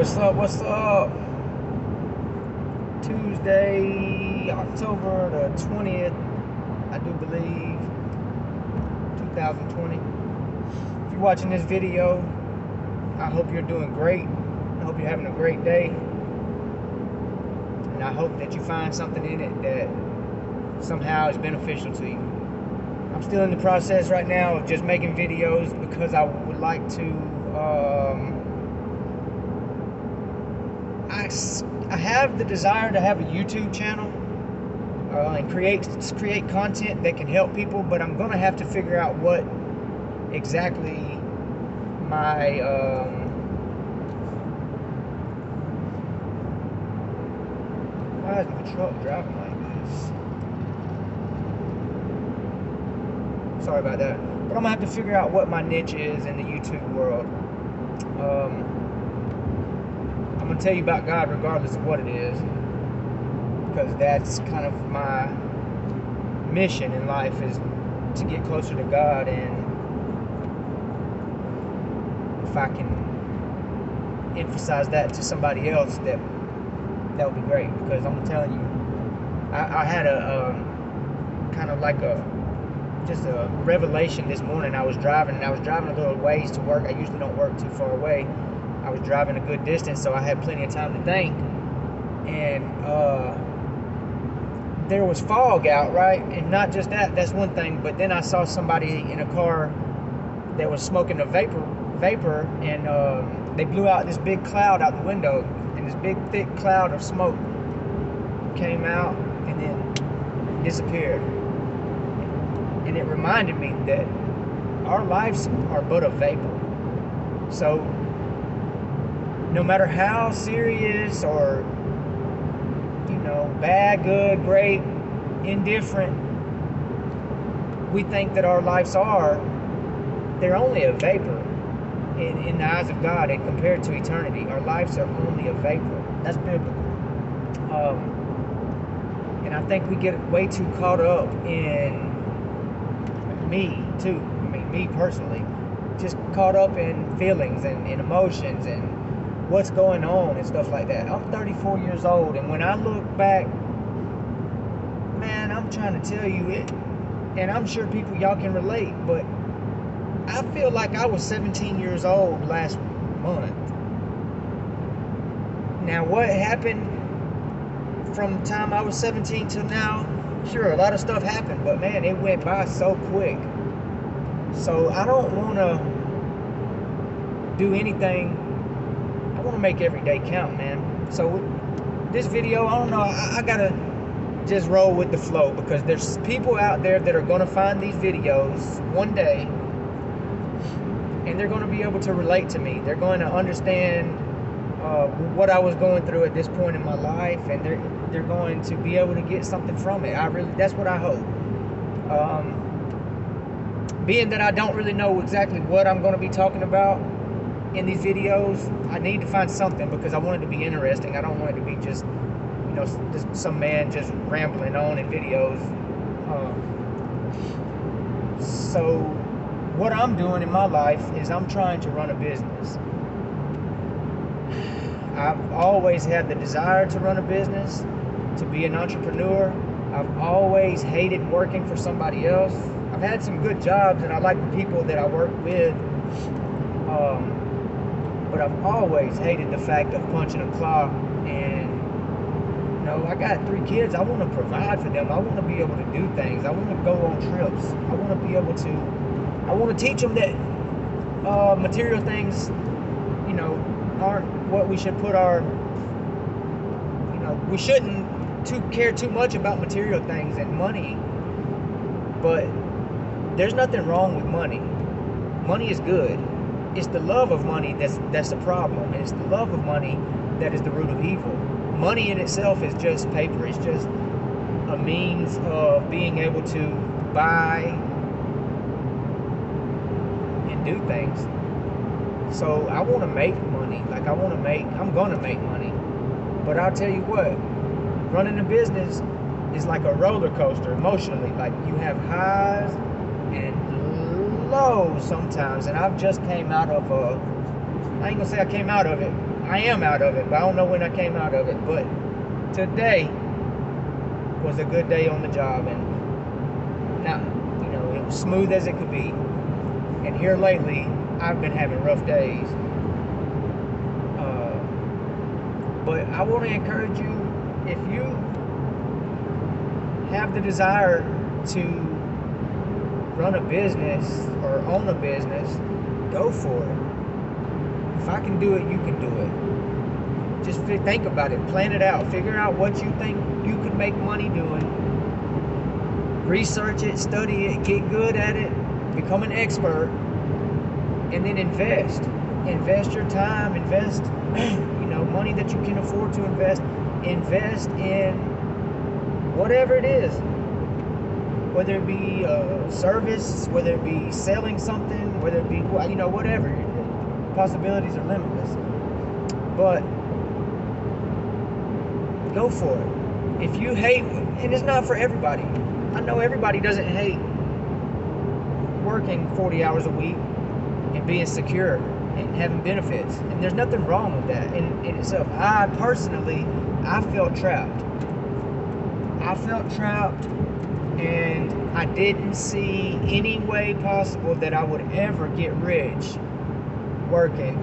What's up? What's up? Tuesday, October the 20th, I do believe, 2020. If you're watching this video, I hope you're doing great. I hope you're having a great day. And I hope that you find something in it that somehow is beneficial to you. I'm still in the process right now of just making videos because I would like to I have the desire to have a YouTube channel and create content that can help people, but I'm gonna have to figure out what exactly my why is my truck driving like this? Sorry about that. But I'm gonna have to figure out what my niche is in the YouTube world. I'm gonna tell you about God regardless of what it is, because that's kind of my mission in life, is to get closer to God. And if I can emphasize that to somebody else, that would be great. Because I'm telling you, I had a kind of like just a revelation this morning. I was driving a little ways to work. I usually don't work too far away. I was driving a good distance, so I had plenty of time to think. And there was fog out, right? And not just that's one thing, but then I saw somebody in a car that was smoking a vapor, and they blew out this big cloud out the window, and this big thick cloud of smoke came out and then disappeared. And it reminded me that our lives are but a vapor. So no matter how serious or, bad, good, great, indifferent we think that our lives are, they're only a vapor in the eyes of God. And compared to eternity, our lives are only a vapor. That's biblical. And I think we get way too caught up in me personally, just caught up in feelings and emotions and what's going on and stuff like that. I'm 34 years old, and when I look back, man, I'm trying to tell you it, and I'm sure y'all can relate, but I feel like I was 17 years old last month. Now, what happened from the time I was 17 till now? Sure, a lot of stuff happened, but man, it went by so quick. So I don't want to do anything. I want to make every day count, man. So with this video, I don't know, I gotta just roll with the flow, because there's people out there that are gonna find these videos one day, and they're gonna be able to relate to me. They're going to understand what I was going through at this point in my life, and they're going to be able to get something from it. That's what I hope. Being that I don't really know exactly what I'm going to be talking about in these videos, I need to find something, because I want it to be interesting. I don't want it to be just some man just rambling on in videos. So what I'm doing in my life is I'm trying to run a business. I've always had the desire to run a business, to be an entrepreneur. I've always hated working for somebody else. I've had some good jobs, and I like the people that I work with, but I've always hated the fact of punching a clock. And I got 3 kids. I want to provide for them. I want to be able to do things. I want to go on trips. I want to teach them that material things, aren't what we should put our, we shouldn't care too much about material things and money. But there's nothing wrong with money. Money is good. It's the love of money that's the problem. And it's the love of money that is the root of evil. Money in itself is just paper. It's just a means of being able to buy and do things. So I want to make money. I'm going to make money. But I'll tell you what, running a business is like a roller coaster emotionally. Like, you have highs and lows sometimes. And I've just came out of I ain't gonna say I came out of it. I am out of it, but I don't know when I came out of it. But today was a good day on the job, and not, it was smooth as it could be. And here lately, I've been having rough days. But I want to encourage you, if you have the desire to run a business or own a business, go for it. If I can do it, you can do it. Just think about it, plan it out, figure out what you think you could make money doing. Research it, study it, get good at it, become an expert, and then invest. Invest your time, invest money that you can afford to invest. Invest in whatever it is, whether it be service, whether it be selling something, whether it be whatever. Possibilities are limitless, but go for it. If you hate, and it's not for everybody, I know everybody doesn't hate working 40 hours a week and being secure and having benefits, and there's nothing wrong with that in itself. I felt trapped. And I didn't see any way possible that I would ever get rich working,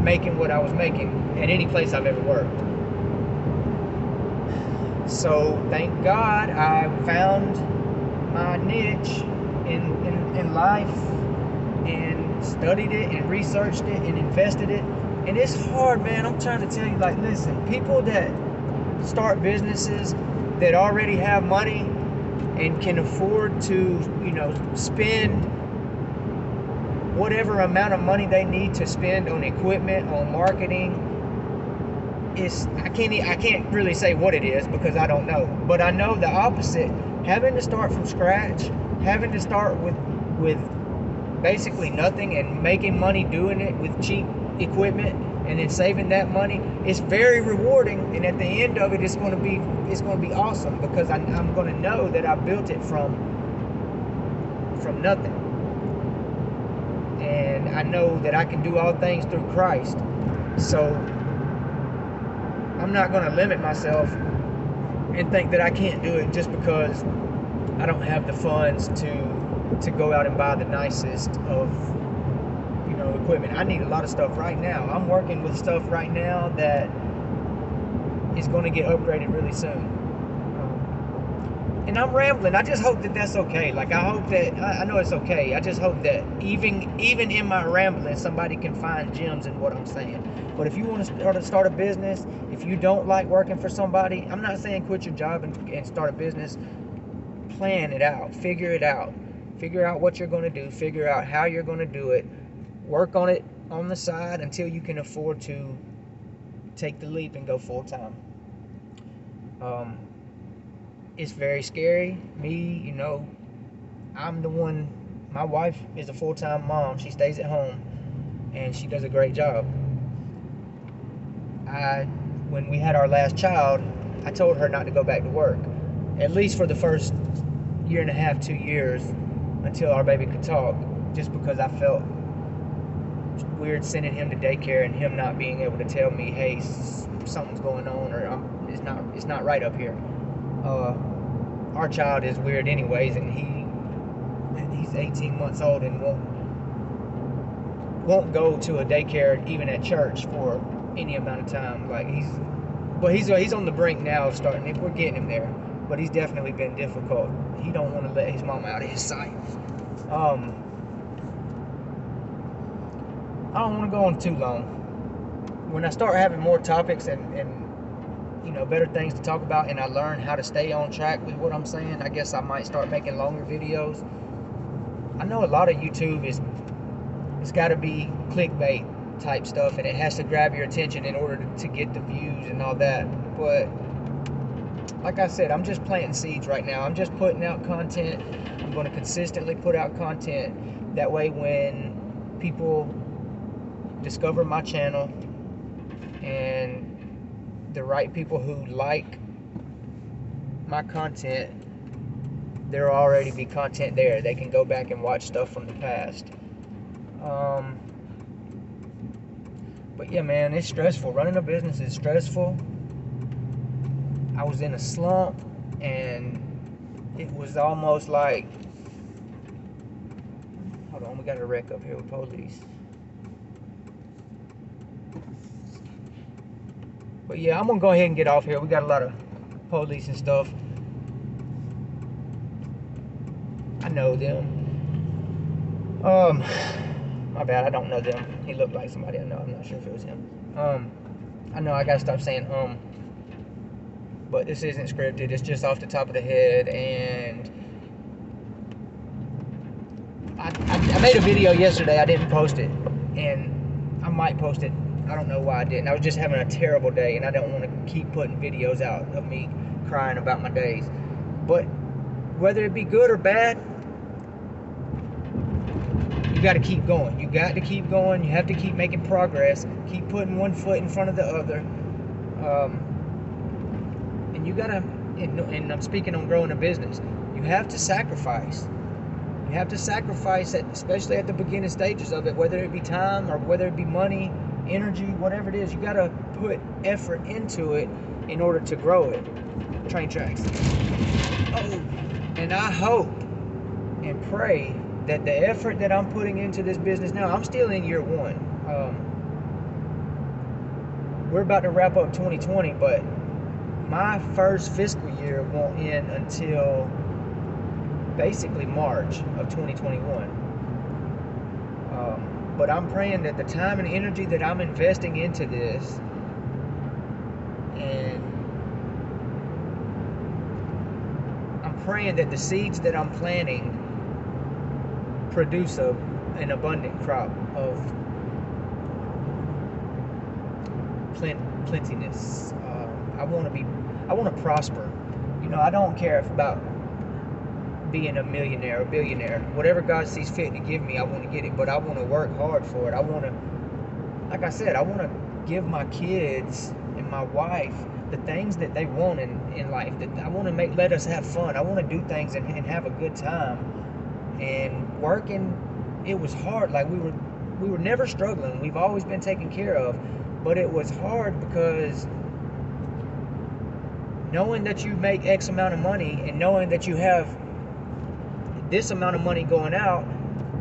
making what I was making at any place I've ever worked. So thank God I found my niche in life, and studied it and researched it and invested it. And it's hard, man. I'm trying to tell you, listen, people that start businesses that already have money and can afford to, spend whatever amount of money they need to spend on equipment, on marketing. I can't really say what it is because I don't know. But I know the opposite. Having to start from scratch, having to start with basically nothing and making money doing it with cheap equipment, and then saving that money, it's very rewarding. And at the end of it, it's going to be awesome, because I'm going to know that I built it from nothing, and I know that I can do all things through Christ. So I'm not going to limit myself and think that I can't do it just because I don't have the funds to go out and buy the nicest of equipment. I need a lot of stuff right now. I'm working with stuff right now that is going to get upgraded really soon. And I'm rambling. I just hope that that's okay. I know it's okay. I just hope that even in my rambling, somebody can find gems in what I'm saying. But if you want to start a business, if you don't like working for somebody, I'm not saying quit your job and start a business. Plan it out. Figure it out. Figure out what you're going to do. Figure out how you're going to do it. Work on it on the side until you can afford to take the leap and go full time. It's very scary. Me, I'm the one. My wife is a full-time mom. She stays at home, and she does a great job. When we had our last child, I told her not to go back to work, at least for the first 1.5 to 2 years, until our baby could talk, just because I felt weird sending him to daycare and him not being able to tell me, hey, something's going on, or it's not right up here. Our child is weird anyways, and he's 18 months old and won't go to a daycare even at church for any amount of time. He's on the brink now of starting. We're getting him there, but he's definitely been difficult. He don't want to let his mom out of his sight. I don't want to go on too long. When I start having more topics and better things to talk about, and I learn how to stay on track with what I'm saying, I guess I might start making longer videos. I know a lot of YouTube it's got to be clickbait type stuff, and it has to grab your attention in order to get the views and all that. But like I said, I'm just planting seeds right now. I'm just putting out content. I'm going to consistently put out content. That way when people discover my channel, and the right people who like my content, there'll already be content there. They can go back and watch stuff from the past. But yeah, man, it's stressful. Running a business is stressful. I was in a slump, and it was almost like, hold on, we got a wreck up here with police. But yeah, I'm gonna go ahead and get off here. We got a lot of police and stuff. I know them. My bad, I don't know them. He looked like somebody I know. I'm not sure if it was him. I know I gotta stop saying but this isn't scripted. It's just off the top of the head, and I made a video yesterday. I didn't post it, and I might post it. I don't know why I didn't. I was just having a terrible day, and I don't want to keep putting videos out of me crying about my days. But whether it be good or bad, you got to keep going. You got to keep going. You have to keep making progress. Keep putting one foot in front of the other. And you got to, and I'm speaking on growing a business, you have to sacrifice. You have to sacrifice, especially at the beginning stages of it, whether it be time or whether it be money, energy, whatever it is. You got to put effort into it in order to grow it. Train tracks. Oh, and I hope and pray that the effort that I'm putting into this business now, I'm still in year one. We're about to wrap up 2020, but my first fiscal year won't end until basically March of 2021. But I'm praying that the time and energy that I'm investing into this, and I'm praying that the seeds that I'm planting produce an abundant crop of plentiness. I want to prosper. You know, I don't care about being a millionaire or billionaire. Whatever God sees fit to give me, I want to get it. But I want to work hard for it. I want to, like I said, I want to give my kids and my wife the things that they want in life. That I want to let us have fun. I want to do things and have a good time. And working, it was hard. Like we were never struggling. We've always been taken care of. But it was hard because knowing that you make X amount of money and knowing that you have this amount of money going out,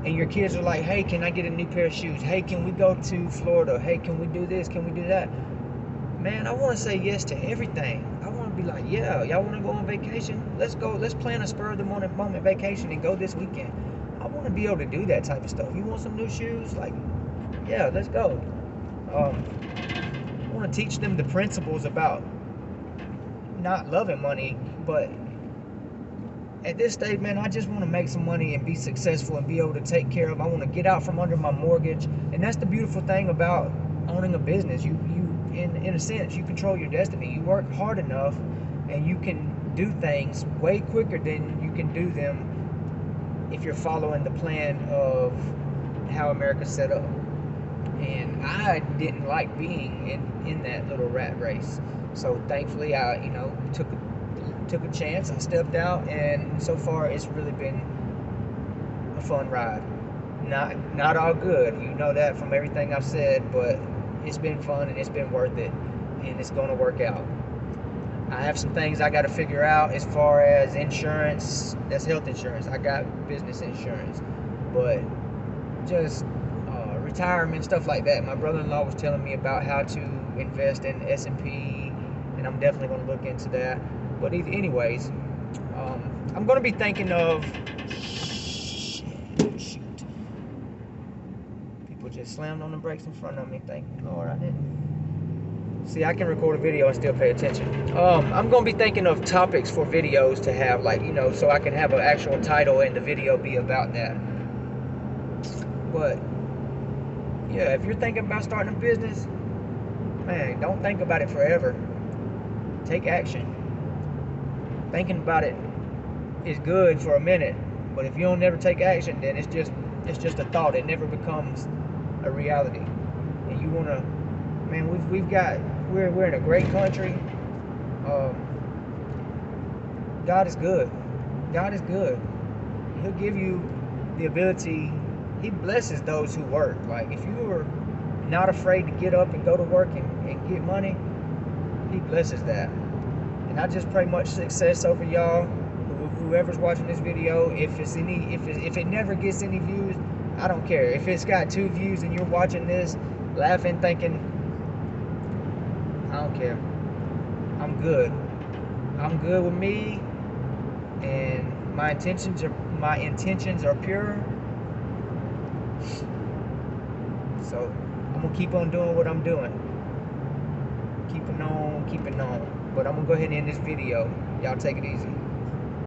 and your kids are like, hey, can I get a new pair of shoes? Hey, can we go to Florida? Hey, can we do this? Can we do that? Man, I want to say yes to everything. I want to be like, yeah, y'all want to go on vacation? Let's go. Let's plan a spur of the moment vacation and go this weekend. I want to be able to do that type of stuff. You want some new shoes? Like, yeah, let's go. I want to teach them the principles about not loving money, but at this stage, man, I just want to make some money and be successful and be able to take care of. I want to get out from under my mortgage, and that's the beautiful thing about owning a business. You in a sense, you control your destiny. You work hard enough, and you can do things way quicker than you can do them if you're following the plan of how America's set up. And I didn't like being in that little rat race. So thankfully, I took a chance. I stepped out, and so far it's really been a fun ride. Not all good, you know that from everything I've said, but it's been fun and it's been worth it, and it's going to work out. I have some things I got to figure out as far as insurance. That's health insurance. I got business insurance, but just retirement, stuff like that. My brother-in-law was telling me about how to invest in S&P, and I'm definitely going to look into that. But anyways, I'm going to be thinking of... Shoot. People just slammed on the brakes in front of me. Thank you, Lord, I didn't. See, I can record a video and still pay attention. I'm going to be thinking of topics for videos to have, like, so I can have an actual title and the video be about that. But, yeah, if you're thinking about starting a business, man, don't think about it forever. Take action. Thinking about it is good for a minute, but if you don't never take action, then it's just a thought. It never becomes a reality. And you want to, man, we're in a great country. God is good. God is good. He'll give you the ability. He blesses those who work. Like if not afraid to get up and go to work and get money, he blesses that. And I just pray much success over y'all, whoever's watching this video. If it never gets any views, I don't care. If it's got 2 views and you're watching this, laughing, thinking, I don't care. I'm good. I'm good with me, and my intentions are pure. So I'm gonna keep on doing what I'm doing. Keeping on. But I'm gonna go ahead and end this video. Y'all take it easy.